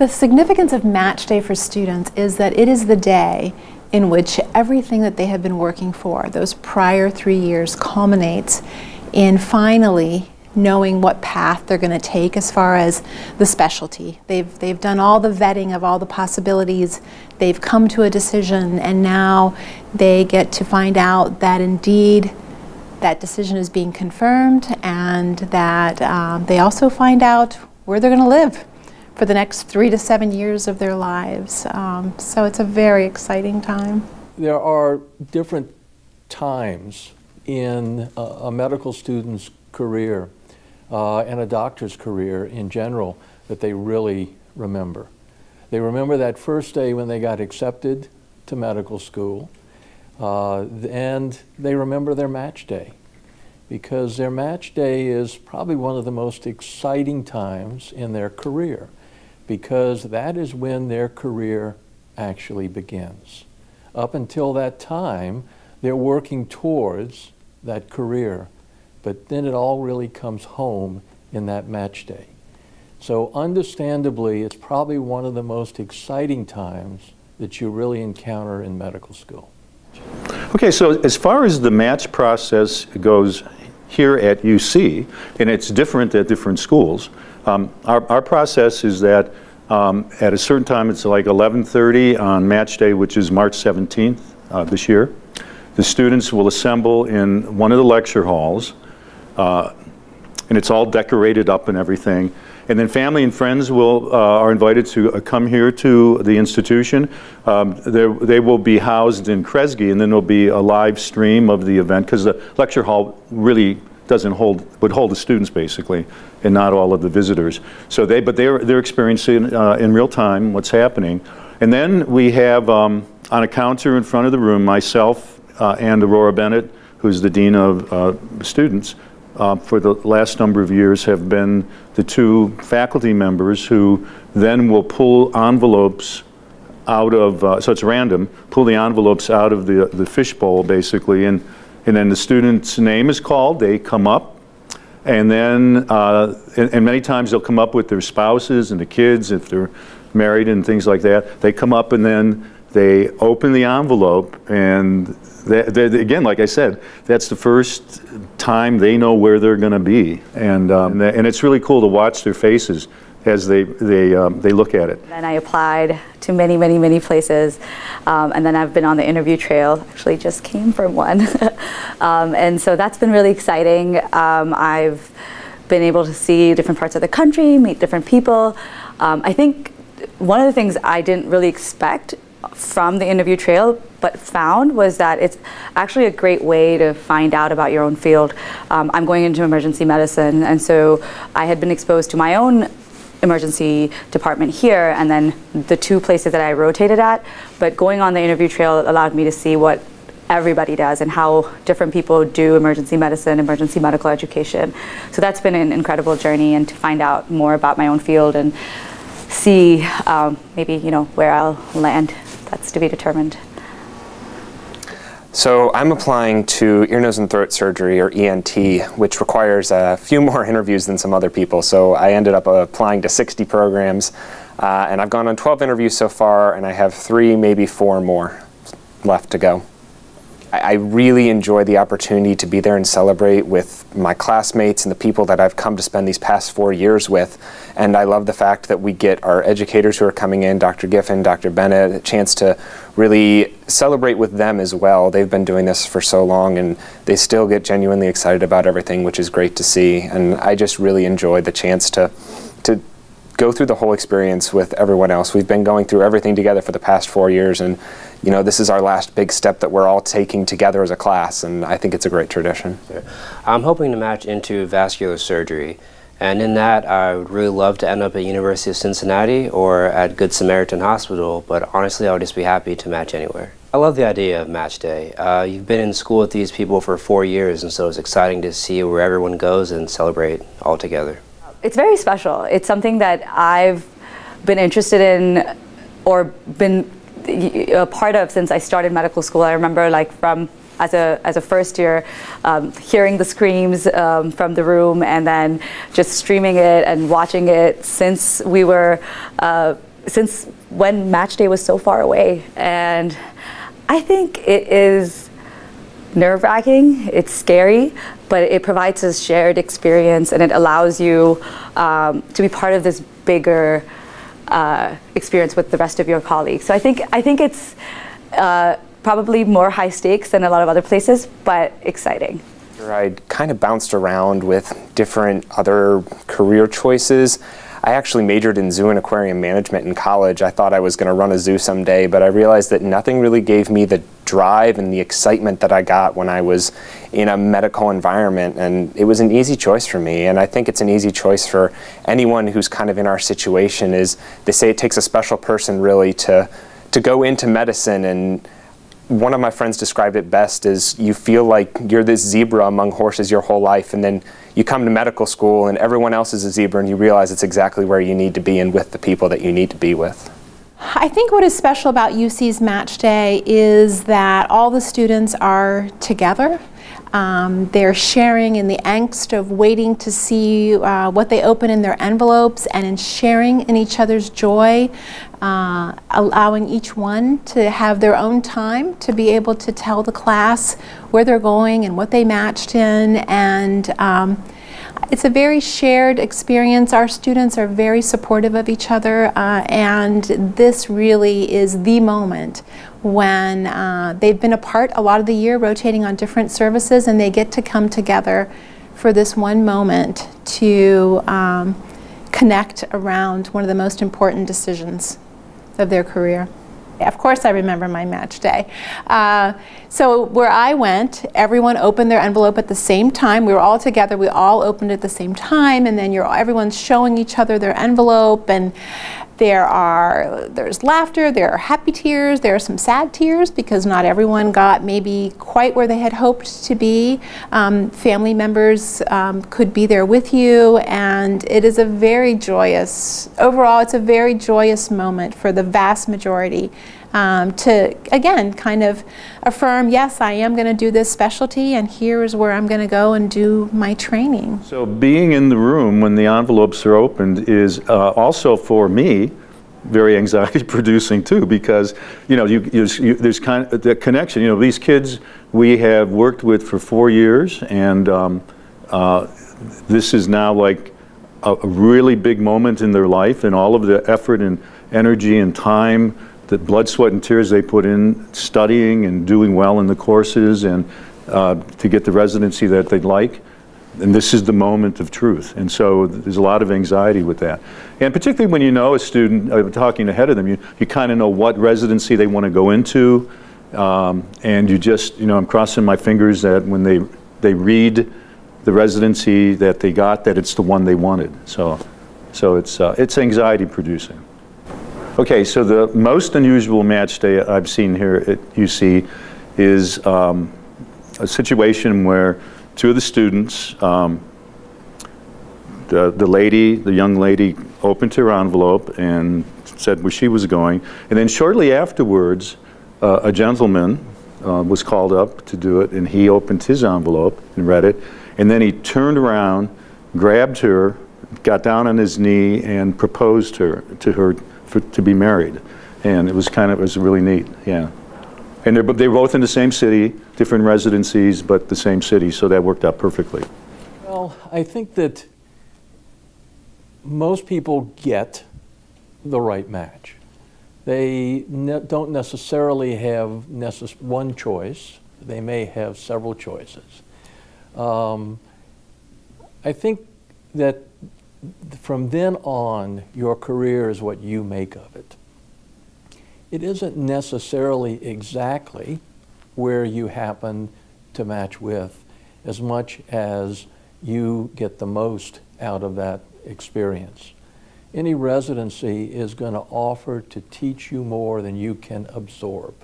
The significance of match day for students is that it is the day in which everything that they have been working for, those prior 3 years, culminates in finally knowing what path they're going to take as far as the specialty. They've done all the vetting of all the possibilities, they've come to a decision, and now they get to find out that indeed that decision is being confirmed, and that they also find out where they're going to live for the next 3 to 7 years of their lives. So it's a very exciting time. There are different times in a medical student's career and a doctor's career in general that they really remember. They remember that first day when they got accepted to medical school, and they remember their match day, because their match day is probably one of the most exciting times in their career, because that is when their career actually begins. Up until that time, they're working towards that career, but then it all really comes home in that match day. So understandably, it's probably one of the most exciting times that you really encounter in medical school. Okay, so as far as the match process goes here at UC, and it's different at different schools, our process is that at a certain time, it's like 11:30 on match day, which is March 17th this year. The students will assemble in one of the lecture halls, and it's all decorated up and everything. And then family and friends are invited to come here to the institution. They will be housed in Kresge, and then there'll be a live stream of the event, because the lecture hall really would hold the students basically, and not all of the visitors. So they're experiencing in real time what's happening. And then we have on a counter in front of the room, myself and Aurora Bennett, who's the dean of students, for the last number of years have been the two faculty members who then will pull envelopes out of, so it's random, pull the envelopes out of the fishbowl basically, and then the student's name is called, they come up, and then, and many times they'll come up with their spouses and the kids if they're married and things like that. They come up and then they open the envelope, and again, like I said, that's the first time they know where they're going to be, and it's really cool to watch their faces as they look at it. And I applied to many places, and then I've been on the interview trail. Actually, just came from one, and so that's been really exciting. I've been able to see different parts of the country, meet different people. I think one of the things I didn't really expect from the interview trail, but found, was that it's actually a great way to find out about your own field. I'm going into emergency medicine, and so I had been exposed to my own emergency department here, and then the two places that I rotated at, but going on the interview trail allowed me to see what everybody does and how different people do emergency medicine, emergency medical education. So that's been an incredible journey, and to find out more about my own field and see maybe, you know, where I'll land. That's to be determined. So I'm applying to ear, nose, and throat surgery, or ENT, which requires a few more interviews than some other people. So I ended up applying to 60 programs, and I've gone on 12 interviews so far, and I have 3, maybe 4 more left to go. I really enjoy the opportunity to be there and celebrate with my classmates and the people that I've come to spend these past 4 years with. And I love the fact that we get our educators who are coming in, Dr. Giffen, Dr. Bennett, a chance to really celebrate with them as well. They've been doing this for so long, and they still get genuinely excited about everything, which is great to see. And I just really enjoy the chance to go through the whole experience with everyone else. We've been going through everything together for the past 4 years, and you know, this is our last big step that we're all taking together as a class, and I think it's a great tradition. I'm hoping to match into vascular surgery, and in that I would really love to end up at University of Cincinnati or at Good Samaritan Hospital, but honestly I would just be happy to match anywhere. I love the idea of match day. You've been in school with these people for 4 years, and so it's exciting to see where everyone goes and celebrate all together. It's very special. It's something that I've been interested in or been a part of since I started medical school. I remember, like, from as a first year, hearing the screams from the room, and then just streaming it and watching it since we were since when match day was so far away. And I think it is nerve-wracking, it's scary, but it provides a shared experience, and it allows you to be part of this bigger experience with the rest of your colleagues. So I think it's probably more high stakes than a lot of other places, but exciting. I'd kind of bounced around with different other career choices. I actually majored in zoo and aquarium management in college. I thought I was going to run a zoo someday, but I realized that nothing really gave me the drive and the excitement that I got when I was in a medical environment, and it was an easy choice for me. And I think it's an easy choice for anyone who's kind of in our situation. Is they say it takes a special person really to go into medicine, and one of my friends described it best as you feel like you're this zebra among horses your whole life, and then you come to medical school and everyone else is a zebra, and you realize it's exactly where you need to be and with the people that you need to be with. I think what is special about UC's Match Day is that all the students are together. They're sharing in the angst of waiting to see what they open in their envelopes, and in sharing in each other's joy, allowing each one to have their own time to be able to tell the class where they're going and what they matched in. And it's a very shared experience. Our students are very supportive of each other, and this really is the moment when they've been apart a lot of the year, rotating on different services, and they get to come together for this one moment to connect around one of the most important decisions of their career. Of course I remember my match day. So where I went, everyone opened their envelope at the same time. We were all together, we all opened at the same time, and then everyone's showing each other their envelope, and there's laughter, there are happy tears, there are some sad tears because not everyone got maybe quite where they had hoped to be. Family members could be there with you, and it is a very joyous, overall it's a very joyous moment for the vast majority to, again, kind of affirm, yes, I am going to do this specialty, and here is where I'm going to go and do my training. So being in the room when the envelopes are opened is also, for me, very anxiety producing too, because there's kind of the connection. These kids we have worked with for 4 years, and this is now like a really big moment in their life, and all of the effort and energy and time, the blood, sweat, and tears they put in studying and doing well in the courses, and to get the residency that they'd like. And this is the moment of truth. And so there's a lot of anxiety with that. And particularly when you know a student, talking ahead of them, you kind of know what residency they want to go into. And you just, I'm crossing my fingers that when they read the residency that they got, that it's the one they wanted. So it's anxiety producing. Okay, so the most unusual match day I've seen here at UC is a situation where two of the students, the young lady opened her envelope and said where she was going, and then shortly afterwards a gentleman was called up to do it, and he opened his envelope and read it, and then he turned around, grabbed her, got down on his knee, and proposed to her to be married. And it was really neat, yeah. And they're both in the same city, different residencies, but the same city, so that worked out perfectly. Well, I think that most people get the right match. They don't necessarily have one choice. They may have several choices. I think that from then on, your career is what you make of it. It isn't necessarily exactly where you happen to match with, as much as you get the most out of that experience. Any residency is going to offer to teach you more than you can absorb.